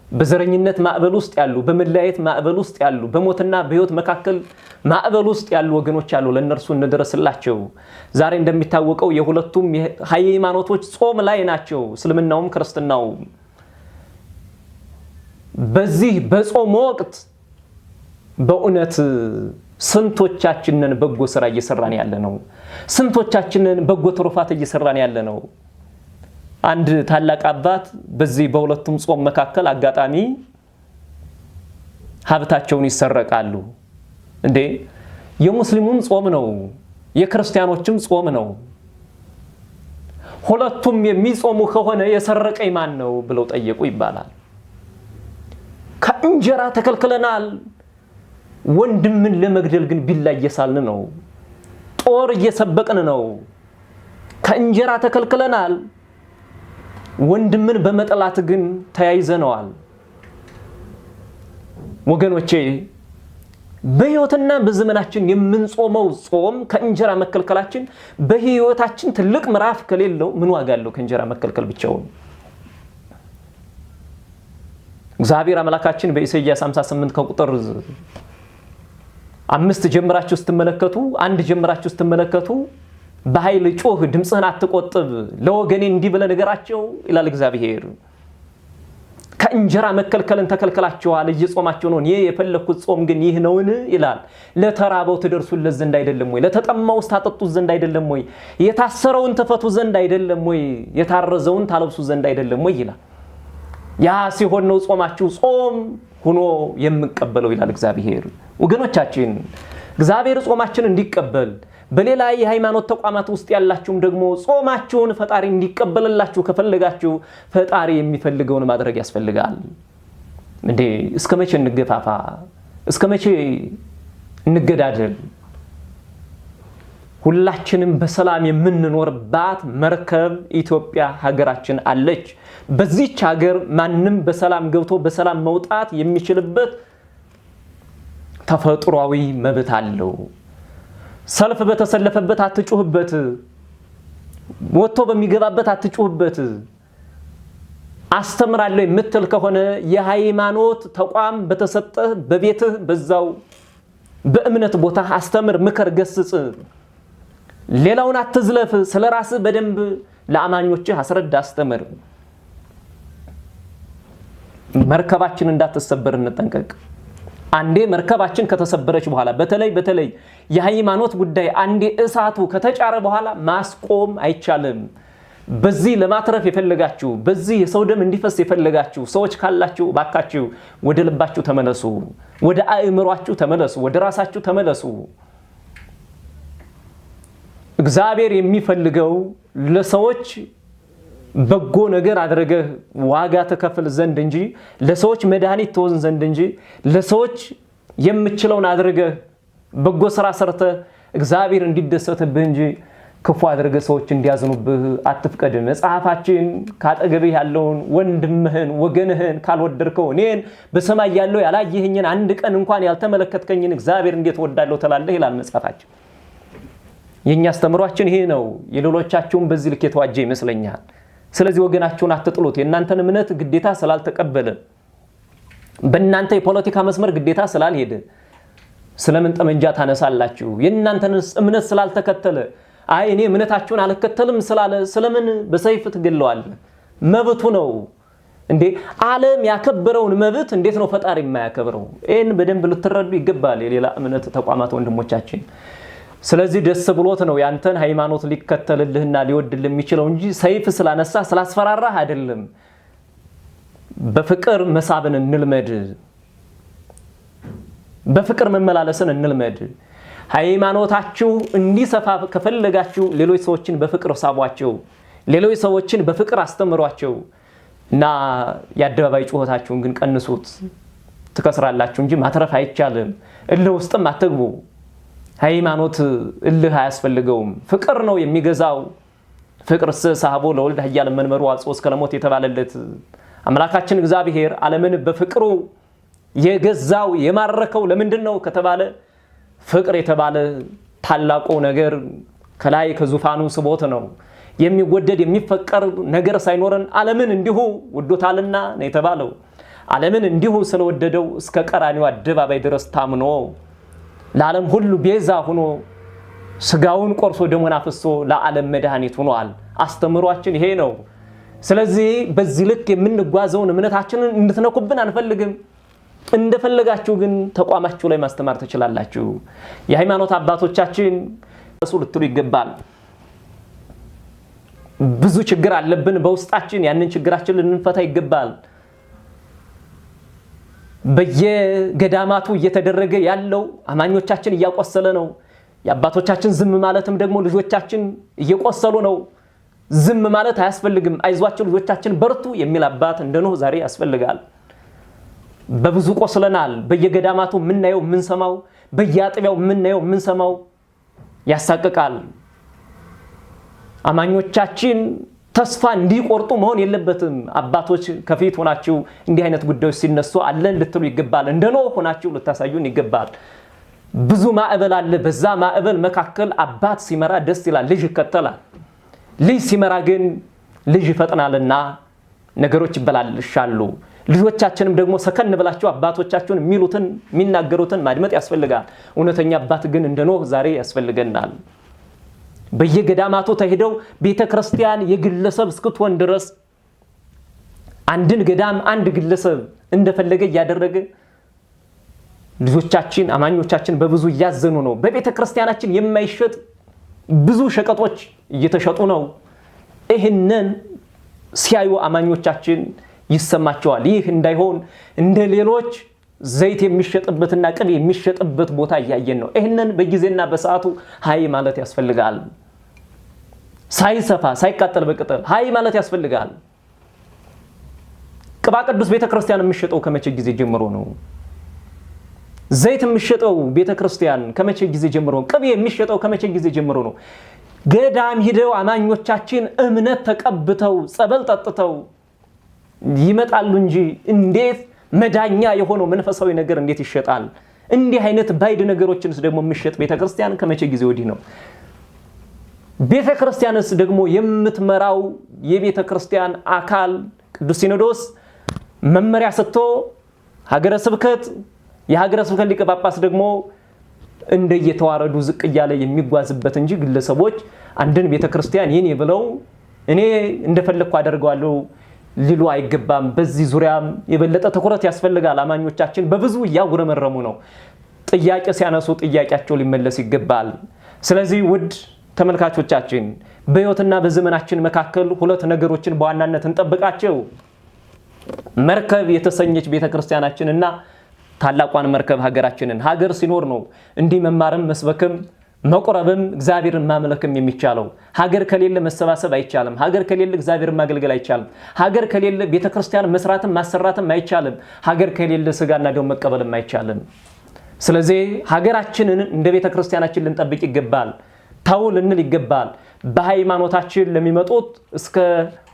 በዘረኝነት ማዕበል ውስጥ ያሉ፣ በመለያየት ማዕበል ውስጥ ያሉ፣ በሞትና በሕይወት መካከል ማዕበል ውስጥ ያሉ ወገኖች አሉ። ለነርሱ እንድረስላቸው። ዛሬ እንደሚታወቀው የሁለቱም ሃይማኖቶች ጾም ላይ ናቸው፣ እስልምናውም ክርስትናውም። በዚህ በጾም ወቅት በእውነት ስንቶቻችንን በጎ ስራ እየሰራን ያለ ነው? ስንቶቻችንን በጎ ትሩፋት እየሰራን ያለ ነው? አንድ ታላቅ አባት በዚህ በሁለቱም ጾም መካከል አጋጣሚ ሀብታቸውን ይሰረቃሉ። እንዴ የሙስሊሙም ጾም ነው፣ የክርስቲያኖችም ጾም ነው። ሁለቱም የሚጾሙ ከሆነ የሰረቀኝ ማን ነው ብለው ጠየቁ ይባላል። ከእንጀራ ተከልክለናል። ወንድምን ለመግደል ግን ቢላ እየሳልን ነው፣ ጦር እየሰበቅን ነው። ከእንጀራ ተከልክለናል። ወንድምን በመጠላት ግን ተያይዘነዋል። ወገኖቼ በሕይወትና በዘመናችን የምንጾመው ጾም ከእንጀራ መከልከላችን በሕይወታችን ትልቅ ምዕራፍ ከሌለው ምን ዋጋ አለው? ከእንጀራ መከልከል ብቻውን። እግዚአብሔር አምላካችን በኢሳይያስ 58 ከቁጥር 5 ጀምራችሁ ስትመለከቱ በኃይል ጮህ፣ ድምፅህን አትቆጥብ፣ ለወገኔ እንዲህ ብለህ ንገራቸው ይላል እግዚአብሔር። ከእንጀራ መከልከልን ተከልክላችኋል፣ እየጾማችሁ ነው። እኔ የፈለኩት ጾም ግን ይህ ነውን ይላል። ለተራበው ትደርሱለት ዘንድ አይደለም ወይ? ለተጠማው ታጠጡት ዘንድ አይደለም ወይ? የታሰረውን ትፈቱ ዘንድ አይደለም ወይ? የታረዘውን ታለብሱ ዘንድ አይደለም ወይ ይላል። ያ ሲሆን ነው ጾማችሁ ጾም ሆኖ የምንቀበለው ይላል እግዚአብሔር። ወገኖቻችን እግዚአብሔር ጾማችንን እንዲቀበል፣ በሌላ የሃይማኖት ተቋማት ውስጥ ያላችሁም ደግሞ ጾማችሁን ፈጣሪ እንዲቀበልላችሁ ከፈለጋችሁ ፈጣሪ የሚፈልገውን ማድረግ ያስፈልጋል። እንዴ እስከመቼ እንገፋፋ? እስከመቼ እንገዳደል? ሁላችንም በሰላም የምንኖርባት መርከብ ኢትዮጵያ ሀገራችን አለች። በዚህች ሀገር ማንም በሰላም ገብቶ በሰላም መውጣት የሚችልበት ተፈጥሯዊ መብት አለው። ሰልፍ በተሰለፈበት አትጩህበት፣ ወጥቶ በሚገባበት አትጩህበት። አስተምራለሁ የምትል ከሆነ የሃይማኖት ተቋም በተሰጠህ በቤትህ በዛው በእምነት ቦታ አስተምር፣ ምከር፣ ገስጽ። ሌላውን አትዝለፍ። ስለራስህ በደንብ ለአማኞችህ አስረዳ፣ አስተምር። መርከባችን እንዳትሰበር እንጠንቀቅ። አንዴ መርከባችን ከተሰበረች በኋላ በተለይ የሃይማኖት ጉዳይ አንዴ እሳቱ ከተጫረ በኋላ ማስቆም አይቻልም። በዚህ ለማትረፍ የፈለጋችሁ፣ በዚህ የሰው ደም እንዲፈስ የፈለጋችሁ ሰዎች ካላችሁ ባካችሁ ወደ ልባችሁ ተመለሱ፣ ወደ አእምሯችሁ ተመለሱ፣ ወደ ራሳችሁ ተመለሱ። እግዚአብሔር የሚፈልገው ለሰዎች በጎ ነገር አድርገህ ዋጋ ተከፍል ዘንድ እንጂ ለሰዎች መድኃኒት ትሆን ዘንድ እንጂ ለሰዎች የምችለውን አድርገህ በጎ ስራ ሰርተህ እግዚአብሔር እንዲደሰትብህ እንጂ ክፉ አድርገህ ሰዎች እንዲያዝኑብህ አትፍቀድ። መጽሐፋችን ካጠገብህ ያለውን ወንድምህን ወገንህን ካልወደድከው እኔን በሰማይ ያለው ያላየኸኝን አንድ ቀን እንኳን ያልተመለከትከኝን እግዚአብሔር እንዴት ወዳለሁ ትላለህ ይላል መጽሐፋችን። የኛ አስተምሯችን ይሄ ነው። የሌሎቻችሁም በዚህ ልክ የተዋጀ ይመስለኛል። ስለዚህ ወገናችሁን አትጥሉት። የእናንተን እምነት ግዴታ ስላልተቀበለ፣ በእናንተ የፖለቲካ መስመር ግዴታ ስላልሄደ ስለምን ጠመንጃ ታነሳላችሁ? የእናንተን እምነት ስላልተከተለ አይ እኔ እምነታችሁን አልከተልም ስላለ ስለምን በሰይፍ ትገለዋለህ? መብቱ ነው እንዴ። ዓለም ያከበረውን መብት እንዴት ነው ፈጣሪ የማያከብረው? ይህን በደንብ ልትረዱ ይገባል የሌላ እምነት ተቋማት ወንድሞቻችን። ስለዚህ ደስ ብሎት ነው ያንተን ሃይማኖት ሊከተልልህና ሊወድልህ የሚችለው እንጂ ሰይፍ ስላነሳ ስላስፈራራህ አይደለም። በፍቅር መሳብን እንልመድ፣ በፍቅር መመላለስን እንልመድ። ሃይማኖታችሁ እንዲሰፋ ከፈለጋችሁ ሌሎች ሰዎችን በፍቅር ሳቧቸው፣ ሌሎች ሰዎችን በፍቅር አስተምሯቸው እና የአደባባይ ጩኸታችሁን ግን ቀንሱት። ትከስራላችሁ እንጂ ማትረፍ አይቻልም። እልህ ውስጥም አትግቡ። ሃይማኖት እልህ አያስፈልገውም። ፍቅር ነው የሚገዛው። ፍቅር ሳህቦ ለወልድ ኃያል መንመሩ አጽኦ እስከ ለሞት የተባለለት አምላካችን እግዚአብሔር ዓለምን በፍቅሩ የገዛው የማረከው ለምንድን ነው ከተባለ ፍቅር የተባለ ታላቁ ነገር ከላይ ከዙፋኑ ስቦት ነው። የሚወደድ የሚፈቀር ነገር ሳይኖረን ዓለምን እንዲሁ ወዶታልና ነው የተባለው። ዓለምን እንዲሁ ስለወደደው እስከ ቀራንዮ አደባባይ ድረስ ታምኖ ለዓለም ሁሉ ቤዛ ሆኖ ስጋውን ቆርሶ ደሙን አፍሶ ለዓለም መድኃኒት ሆኗል። አስተምሯችን ይሄ ነው። ስለዚህ በዚህ ልክ የምንጓዘውን እምነታችንን እንድትነኩብን አንፈልግም። እንደፈለጋችሁ ግን ተቋማችሁ ላይ ማስተማር ትችላላችሁ። የሃይማኖት አባቶቻችን እሱ ልትሉ ይገባል። ብዙ ችግር አለብን በውስጣችን፣ ያንን ችግራችን ልንፈታ ይገባል። በየገዳማቱ እየተደረገ ያለው አማኞቻችን እያቆሰለ ነው። የአባቶቻችን ዝም ማለትም ደግሞ ልጆቻችን እየቆሰሉ ነው። ዝም ማለት አያስፈልግም። አይዟችሁ ልጆቻችን በርቱ የሚል አባት እንደነው ዛሬ ያስፈልጋል። በብዙ ቆስለናል። በየገዳማቱ ምናየው ምንሰማው፣ በየአጥቢያው ምናየው ምንሰማው ያሳቅቃል። አማኞቻችን ተስፋ እንዲቆርጡ መሆን የለበትም። አባቶች ከፊት ሆናችሁ እንዲህ አይነት ጉዳዮች ሲነሱ አለን ልትሉ ይገባል። እንደነው ሆናችሁ ልታሳዩን ይገባል። ብዙ ማዕበል አለ። በዛ ማዕበል መካከል አባት ሲመራ ደስ ይላል፣ ልጅ ይከተላል። ልጅ ሲመራ ግን ልጅ ይፈጥናልና ነገሮች ይበላልሻሉ። ልጆቻችንም ደግሞ ሰከን ብላችሁ አባቶቻችሁን የሚሉትን የሚናገሩትን ማድመጥ ያስፈልጋል። እውነተኛ አባት ግን እንደኖህ ዛሬ ያስፈልገናል። በየገዳማቱ ተሄደው ቤተክርስቲያን የግለሰብ እስክትሆን ድረስ አንድን ገዳም አንድ ግለሰብ እንደፈለገ ያደረገ ልጆቻችን አማኞቻችን በብዙ ያዘኑ ነው። በቤተክርስቲያናችን የማይሸጥ ብዙ ሸቀጦች እየተሸጡ ነው። ይህንን ሲያዩ አማኞቻችን ይሰማቸዋል። ይህ እንዳይሆን እንደ ሌሎች ዘይት የሚሸጥበትና ቅቤ የሚሸጥበት ቦታ እያየን ነው። ይህንን በጊዜና በሰዓቱ ሃይ ማለት ያስፈልጋል። ሳይሰፋ ሳይቃጠል በቅጠል ሃይ ማለት ያስፈልጋል። ቅባ ቅዱስ ቤተክርስቲያን የሚሸጠው ከመቼ ጊዜ ጀምሮ ነው? ዘይት የሚሸጠው ቤተክርስቲያን ከመቼ ጊዜ ጀምሮ ነው? ቅቤ የሚሸጠው ከመቼ ጊዜ ጀምሮ ነው? ገዳም ሂደው አማኞቻችን እምነት ተቀብተው ጸበል ጠጥተው ይመጣሉ እንጂ እንዴት መዳኛ የሆነው መንፈሳዊ ነገር እንዴት ይሸጣል? እንዲህ አይነት ባይድ ነገሮችንስ ደግሞ የሚሸጥ ቤተክርስቲያን ከመቼ ጊዜ ወዲህ ነው? ቤተክርስቲያንስ ደግሞ የምትመራው የቤተክርስቲያን አካል ቅዱስ ሲኖዶስ መመሪያ ሰጥቶ ሀገረ ስብከት የሀገረ ስብከት ሊቀ ጳጳስ ደግሞ እንደየተዋረዱ ዝቅ እያለ የሚጓዝበት እንጂ ግለሰቦች አንድን ቤተክርስቲያን የኔ ብለው እኔ እንደፈለኩ አደርጋለሁ ሊሉ አይገባም። በዚህ ዙሪያም የበለጠ ትኩረት ያስፈልጋል። አማኞቻችን በብዙ ያጉረመረሙ ነው። ጥያቄ ሲያነሱ ጥያቄያቸው ሊመለስ ይገባል። ስለዚህ ውድ ተመልካቾቻችን በሕይወትና በዘመናችን መካከል ሁለት ነገሮችን በዋናነት እንጠብቃቸው። መርከብ የተሰኘች ቤተክርስቲያናችንና ታላቋን መርከብ ሀገራችንን። ሀገር ሲኖር ነው እንዲህ መማርም መስበክም መቁረብም እግዚአብሔርን ማምለክም የሚቻለው። ሀገር ከሌለ መሰባሰብ አይቻልም። ሀገር ከሌለ እግዚአብሔርን ማገልገል አይቻልም። ሀገር ከሌለ ቤተክርስቲያን መስራትም ማሰራትም አይቻልም። ሀገር ከሌለ ስጋና ደም መቀበልም አይቻልም። ስለዚህ ሀገራችንን እንደ ቤተክርስቲያናችን ልንጠብቅ ይገባል። ታው ልንል ይገባል። በሃይማኖታችን ለሚመጡት እስከ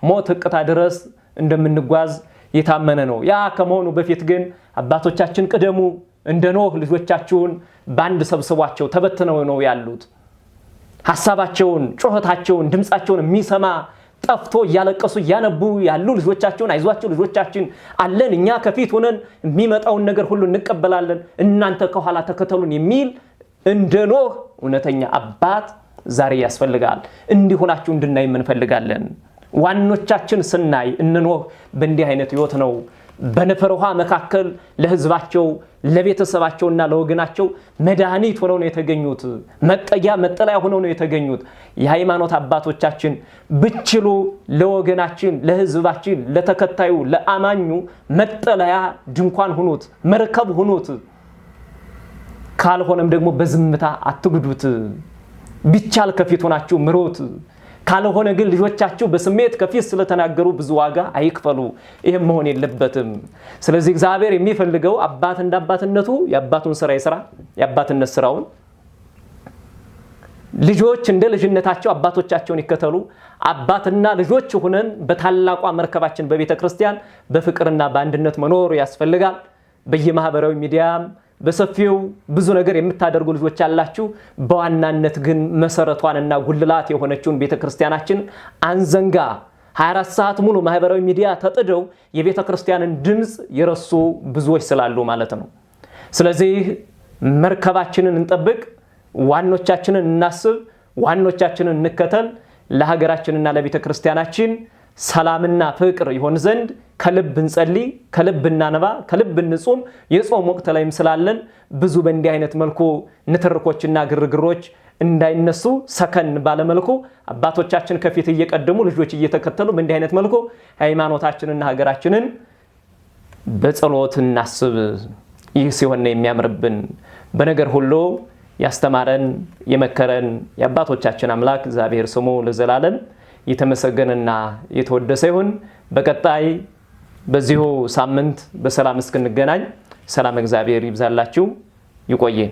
ሞት ህቅታ ድረስ እንደምንጓዝ የታመነ ነው። ያ ከመሆኑ በፊት ግን አባቶቻችን ቅደሙ፣ እንደ ኖህ ልጆቻችሁን ባንድ ሰብስቧቸው። ተበትነው ነው ያሉት። ሐሳባቸውን፣ ጩኸታቸውን፣ ድምጻቸውን የሚሰማ ጠፍቶ እያለቀሱ እያነቡ ያሉ ልጆቻቸውን አይዟችሁ ልጆቻችን አለን፣ እኛ ከፊት ሆነን የሚመጣውን ነገር ሁሉ እንቀበላለን፣ እናንተ ከኋላ ተከተሉን የሚል እንደ ኖህ እውነተኛ አባት ዛሬ ያስፈልጋል። እንዲሆናችሁ እንድናይ እንፈልጋለን። ዋኖቻችን ስናይ እነ ኖህ በእንዲህ አይነት ህይወት ነው በነፈር ውሃ መካከል ለህዝባቸው ለቤተሰባቸውና ለወገናቸው መድኃኒት ሆነው ነው የተገኙት። መጠጊያ መጠለያ ሆነው ነው የተገኙት። የሃይማኖት አባቶቻችን ብችሉ ለወገናችን፣ ለህዝባችን፣ ለተከታዩ፣ ለአማኙ መጠለያ ድንኳን ሁኑት፣ መርከብ ሁኑት። ካልሆነም ደግሞ በዝምታ አትግዱት። ቢቻል ከፊት ሆናችሁ ምሩት። ካልሆነ ግን ልጆቻችሁ በስሜት ከፊት ስለተናገሩ ብዙ ዋጋ አይክፈሉ። ይሄም መሆን የለበትም። ስለዚህ እግዚአብሔር የሚፈልገው አባት እንደ አባትነቱ የአባቱን ስራ ይስራ፣ የአባትነት ስራውን። ልጆች እንደ ልጅነታቸው አባቶቻቸውን ይከተሉ። አባትና ልጆች ሆነን በታላቋ መርከባችን በቤተ ክርስቲያን በፍቅርና በአንድነት መኖር ያስፈልጋል። በየማህበራዊ ሚዲያም በሰፊው ብዙ ነገር የምታደርጉ ልጆች ያላችሁ፣ በዋናነት ግን መሰረቷንና ጉልላት የሆነችውን ቤተ ክርስቲያናችን አንዘንጋ። 24 ሰዓት ሙሉ ማህበራዊ ሚዲያ ተጥደው የቤተ ክርስቲያንን ድምፅ የረሱ ብዙዎች ስላሉ ማለት ነው። ስለዚህ መርከባችንን እንጠብቅ፣ ዋኖቻችንን እናስብ፣ ዋኖቻችንን እንከተል። ለሀገራችንና ለቤተ ክርስቲያናችን ሰላምና ፍቅር ይሆን ዘንድ ከልብ እንጸልይ፣ ከልብ እናነባ፣ ከልብ እንጾም። የጾም ወቅት ላይም ስላለን ብዙ በእንዲህ አይነት መልኩ ንትርኮችና ግርግሮች እንዳይነሱ ሰከን ባለመልኩ አባቶቻችን ከፊት እየቀደሙ ልጆች እየተከተሉ በእንዲህ አይነት መልኩ ሃይማኖታችንና ሀገራችንን በጸሎት እናስብ። ይህ ሲሆን ነው የሚያምርብን። በነገር ሁሉ ያስተማረን የመከረን የአባቶቻችን አምላክ እግዚአብሔር ስሙ ለዘላለም የተመሰገነና የተወደሰ ይሁን። በቀጣይ በዚሁ ሳምንት በሰላም እስክንገናኝ ሰላም እግዚአብሔር ይብዛላችሁ። ይቆየን።